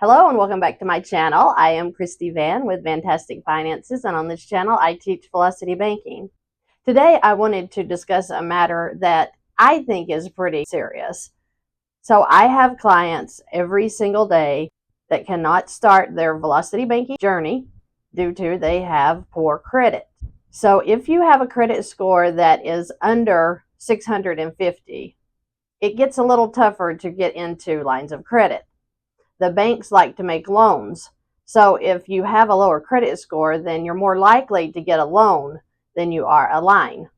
Hello and welcome back to my channel. I am Christy Vann with Fantastic Finances, and on this channel I teach velocity banking. Today I wanted to discuss a matter that I think is pretty serious. So I have clients every single day that cannot start their velocity banking journey due to they have poor credit. So if you have a credit score that is under 650, it gets a little tougher to get into lines of credit. The banks like to make loans. So if you have a lower credit score, then you're more likely to get a loan than you are a line.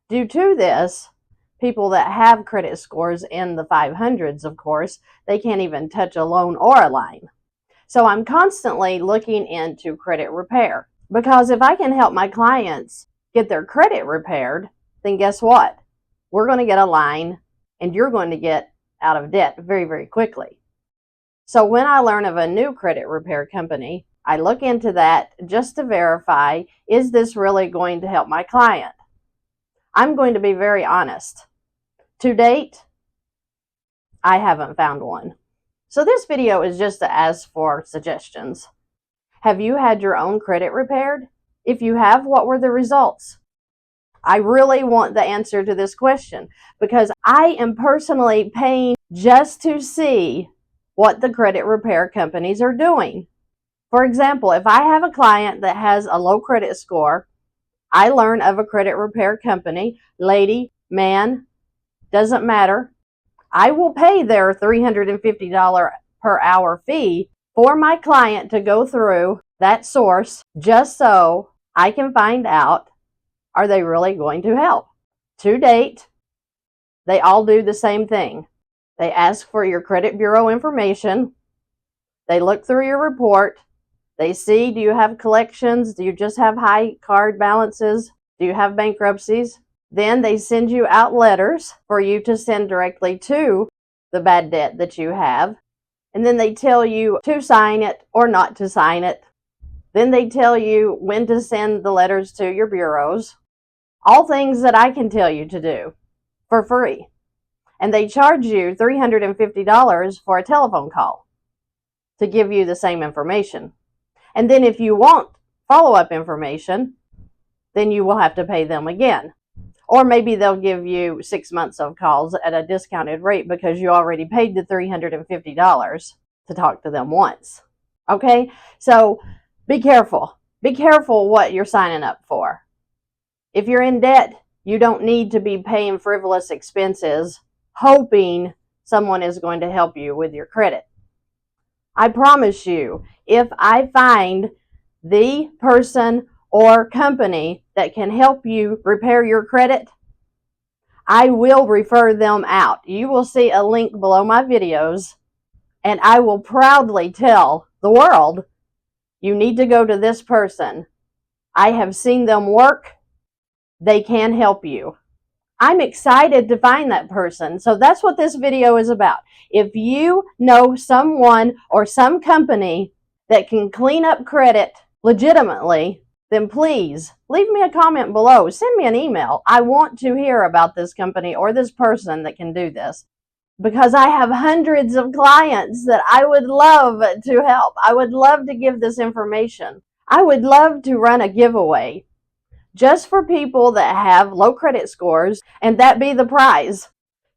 Due to this, people that have credit scores in the 500s, of course, they can't even touch a loan or a line. So I'm constantly looking into credit repair, because if I can help my clients get their credit repaired, then guess what? We're going to get a line and you're going to get out of debt very, very quickly. So when I learn of a new credit repair company, I look into that just to verify, is this really going to help my client? I'm going to be very honest. To date, I haven't found one. So this video is just to ask for suggestions. Have you had your own credit repaired? If you have, what were the results? I really want the answer to this question because I am personally paying just to see what the credit repair companies are doing. For example, if I have a client that has a low credit score, I learn of a credit repair company, lady, man, doesn't matter. I will pay their $350 per hour fee for my client to go through that source just so I can find out, are they really going to help? To date, they all do the same thing. They ask for your credit bureau information. They look through your report. They see, do you have collections? Do you just have high card balances? Do you have bankruptcies? Then they send you out letters for you to send directly to the bad debt that you have. And then they tell you to sign it or not to sign it. Then they tell you when to send the letters to your bureaus. All things that I can tell you to do for free. And they charge you $350 for a telephone call to give you the same information. And then if you want follow-up information, then you will have to pay them again. Or maybe they'll give you 6 months of calls at a discounted rate because you already paid the $350 to talk to them once. Okay? So be careful. Be careful what you're signing up for. If you're in debt, you don't need to be paying frivolous expenses hoping someone is going to help you with your credit. I promise you, if I find the person or company that can help you repair your credit, I will refer them out. You will see a link below my videos, and I will proudly tell the world, you need to go to this person. I have seen them work. They can help you. I'm excited to find that person. So that's what this video is about. If you know someone or some company that can clean up credit legitimately, then please leave me a comment below. Send me an email. I want to hear about this company or this person that can do this, because I have hundreds of clients that I would love to help. I would love to give this information. I would love to run a giveaway just for people that have low credit scores, and that be the prize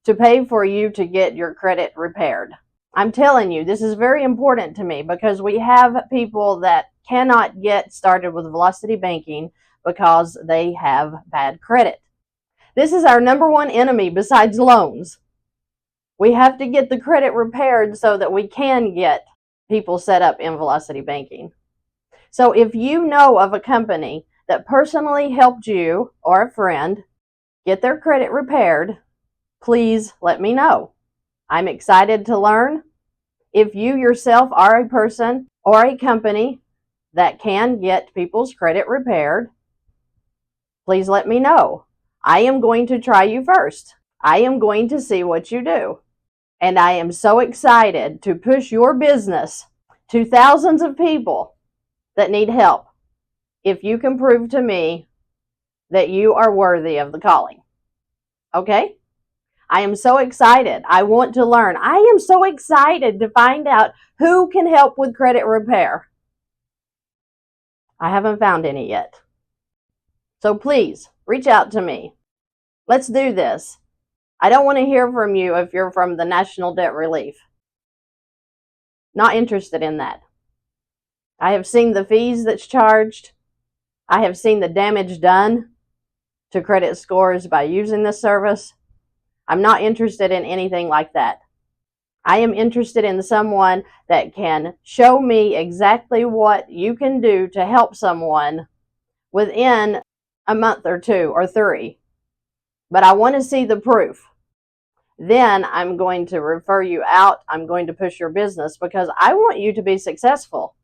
to pay for you to get your credit repaired. I'm telling you, this is very important to me because we have people that cannot get started with velocity banking because they have bad credit. This is our number one enemy besides loans. We have to get the credit repaired so that we can get people set up in velocity banking. So if you know of a company that personally helped you or a friend get their credit repaired, please let me know. I'm excited to learn. If you yourself are a person or a company that can get people's credit repaired, please let me know. I am going to try you first. I am going to see what you do. And I am so excited to push your business to thousands of people that need help if you can prove to me that you are worthy of the calling. Okay? I am so excited. I want to learn. I am so excited to find out who can help with credit repair. I haven't found any yet. So please reach out to me. Let's do this. I don't want to hear from you if you're from the National Debt Relief. Not interested in that. I have seen the fees that's charged. I have seen the damage done to credit scores by using this service. I'm not interested in anything like that. I am interested in someone that can show me exactly what you can do to help someone within a month or 2 or 3. But I want to see the proof. Then I'm going to refer you out. I'm going to push your business because I want you to be successful.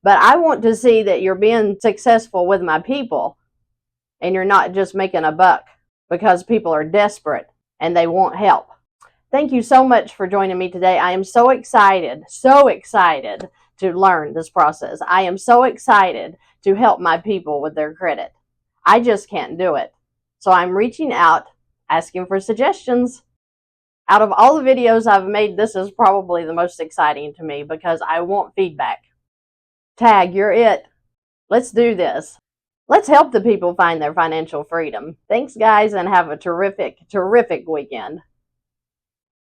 But I want to see that you're being successful with my people and you're not just making a buck because people are desperate and they want help. Thank you so much for joining me today. I am so excited to learn this process. I am so excited to help my people with their credit. I just can't do it. So I'm reaching out, asking for suggestions. Out of all the videos I've made, this is probably the most exciting to me because I want feedback. Tag, you're it. Let's do this. Let's help the people find their financial freedom. Thanks, guys, and have a terrific, terrific weekend.